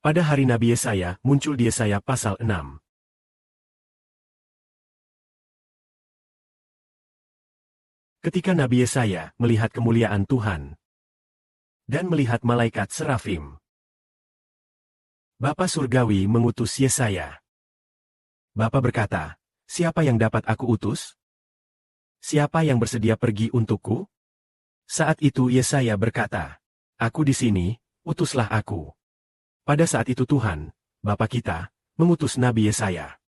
Pada hari Nabi Yesaya, muncul di Yesaya pasal 6. Ketika Nabi Yesaya melihat kemuliaan Tuhan dan melihat malaikat serafim, Bapa Surgawi mengutus Yesaya. Bapa berkata, "Siapa yang dapat aku utus? Siapa yang bersedia pergi untukku?" Saat itu Yesaya berkata, "Aku di sini, utuslah aku." Pada saat itu Tuhan, Bapa kita, mengutus Nabi Yesaya.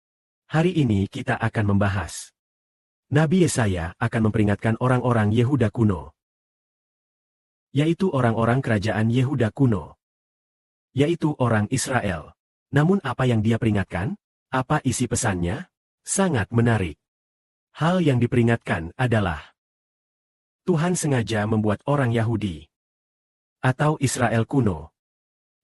Hari ini kita akan membahas. Nabi Yesaya akan memperingatkan orang-orang Yehuda kuno, yaitu orang-orang kerajaan Yehuda kuno, yaitu orang Israel. Namun apa yang dia peringatkan? Apa isi pesannya? Sangat menarik. Hal yang diperingatkan adalah Tuhan sengaja membuat orang Yahudi atau Israel kuno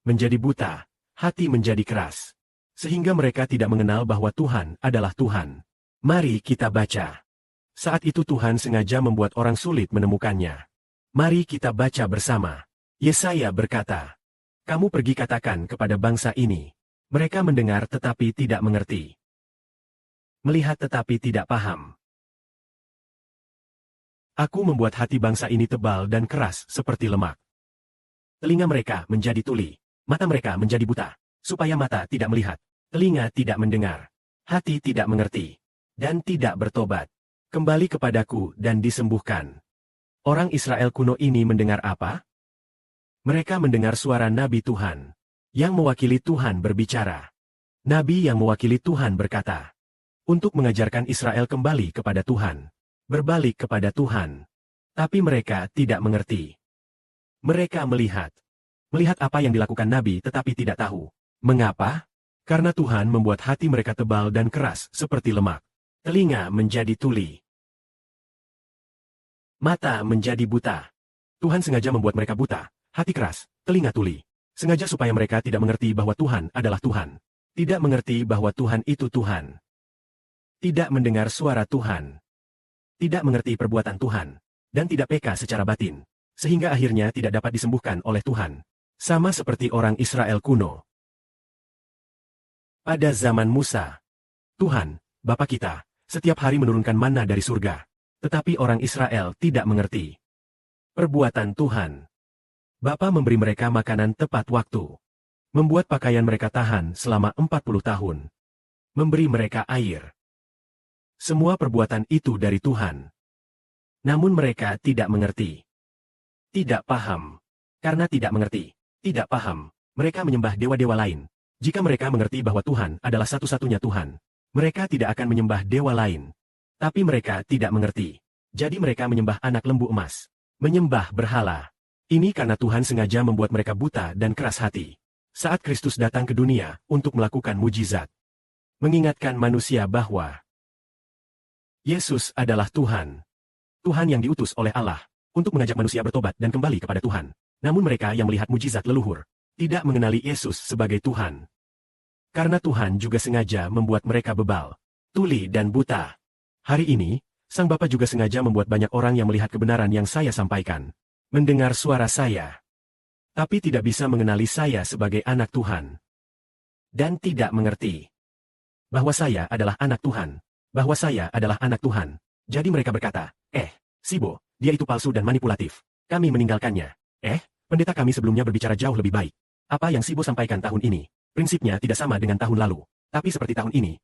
menjadi buta, hati menjadi keras, sehingga mereka tidak mengenal bahwa Tuhan adalah Tuhan. Mari kita baca. Saat itu Tuhan sengaja membuat orang sulit menemukannya. Mari kita baca bersama. Yesaya berkata, "Kamu pergi katakan kepada bangsa ini." Mereka mendengar tetapi tidak mengerti. Melihat tetapi tidak paham. Aku membuat hati bangsa ini tebal dan keras seperti lemak. Telinga mereka menjadi tuli, mata mereka menjadi buta, supaya mata tidak melihat, telinga tidak mendengar, hati tidak mengerti, dan tidak bertobat kembali kepadaku dan disembuhkan. Orang Israel kuno ini mendengar apa? Mereka mendengar suara Nabi Tuhan, yang mewakili Tuhan berbicara. Nabi yang mewakili Tuhan berkata, untuk mengajarkan Israel kembali kepada Tuhan, berbalik kepada Tuhan. Tapi mereka tidak mengerti. Mereka melihat apa yang dilakukan Nabi tetapi tidak tahu. Mengapa? Karena Tuhan membuat hati mereka tebal dan keras seperti lemak. Telinga menjadi tuli. Mata menjadi buta. Tuhan sengaja membuat mereka buta, hati keras, telinga tuli. Sengaja supaya mereka tidak mengerti bahwa Tuhan adalah Tuhan. Tidak mengerti bahwa Tuhan itu Tuhan. Tidak mendengar suara Tuhan. Tidak mengerti perbuatan Tuhan. Dan tidak peka secara batin. Sehingga akhirnya tidak dapat disembuhkan oleh Tuhan. Sama seperti orang Israel kuno. Pada zaman Musa, Tuhan, Bapa kita, setiap hari menurunkan manna dari surga. Tetapi orang Israel tidak mengerti perbuatan Tuhan. Bapa memberi mereka makanan tepat waktu. Membuat pakaian mereka tahan selama 40 tahun. Memberi mereka air. Semua perbuatan itu dari Tuhan. Namun mereka tidak mengerti. Tidak paham. Karena tidak mengerti, tidak paham, mereka menyembah dewa-dewa lain. Jika mereka mengerti bahwa Tuhan adalah satu-satunya Tuhan, mereka tidak akan menyembah dewa lain. Tapi mereka tidak mengerti. Jadi mereka menyembah anak lembu emas. Menyembah berhala. Ini karena Tuhan sengaja membuat mereka buta dan keras hati. Saat Kristus datang ke dunia untuk melakukan mujizat. Mengingatkan manusia bahwa Yesus adalah Tuhan. Tuhan yang diutus oleh Allah untuk mengajak manusia bertobat dan kembali kepada Tuhan. Namun mereka yang melihat mujizat leluhur tidak mengenali Yesus sebagai Tuhan. Karena Tuhan juga sengaja membuat mereka bebal, tuli dan buta. Hari ini, Sang Bapa juga sengaja membuat banyak orang yang melihat kebenaran yang saya sampaikan. Mendengar suara saya. Tapi tidak bisa mengenali saya sebagai anak Tuhan. Dan tidak mengerti bahwa saya adalah anak Tuhan. Bahwa saya adalah anak Tuhan. Jadi mereka berkata, Sibo, dia itu palsu dan manipulatif. Kami meninggalkannya. Pendeta kami sebelumnya berbicara jauh lebih baik. Apa yang Sibo sampaikan tahun ini, prinsipnya tidak sama dengan tahun lalu. Tapi seperti tahun ini,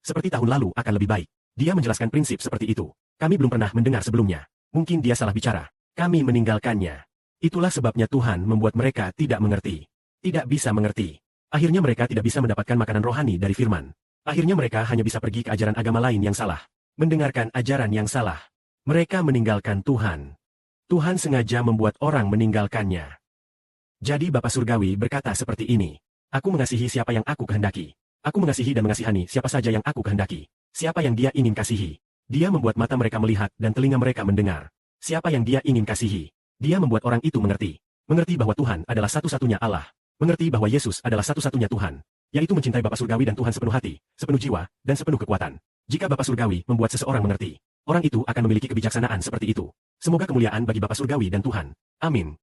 seperti tahun lalu akan lebih baik. Dia menjelaskan prinsip seperti itu. Kami belum pernah mendengar sebelumnya. Mungkin dia salah bicara. Kami meninggalkannya. Itulah sebabnya Tuhan membuat mereka tidak mengerti. Tidak bisa mengerti. Akhirnya mereka tidak bisa mendapatkan makanan rohani dari firman. Akhirnya mereka hanya bisa pergi ke ajaran agama lain yang salah. Mendengarkan ajaran yang salah. Mereka meninggalkan Tuhan. Tuhan sengaja membuat orang meninggalkannya. Jadi Bapa Surgawi berkata seperti ini. Aku mengasihi siapa yang aku kehendaki. Aku mengasihi dan mengasihani siapa saja yang aku kehendaki. Siapa yang dia ingin kasihi. Dia membuat mata mereka melihat dan telinga mereka mendengar. Siapa yang dia ingin kasihi. Dia membuat orang itu mengerti. Mengerti bahwa Tuhan adalah satu-satunya Allah. Mengerti bahwa Yesus adalah satu-satunya Tuhan. Yaitu mencintai Bapa Surgawi dan Tuhan sepenuh hati, sepenuh jiwa, dan sepenuh kekuatan. Jika Bapa Surgawi membuat seseorang mengerti, orang itu akan memiliki kebijaksanaan seperti itu. Semoga kemuliaan bagi Bapa Surgawi dan Tuhan. Amin.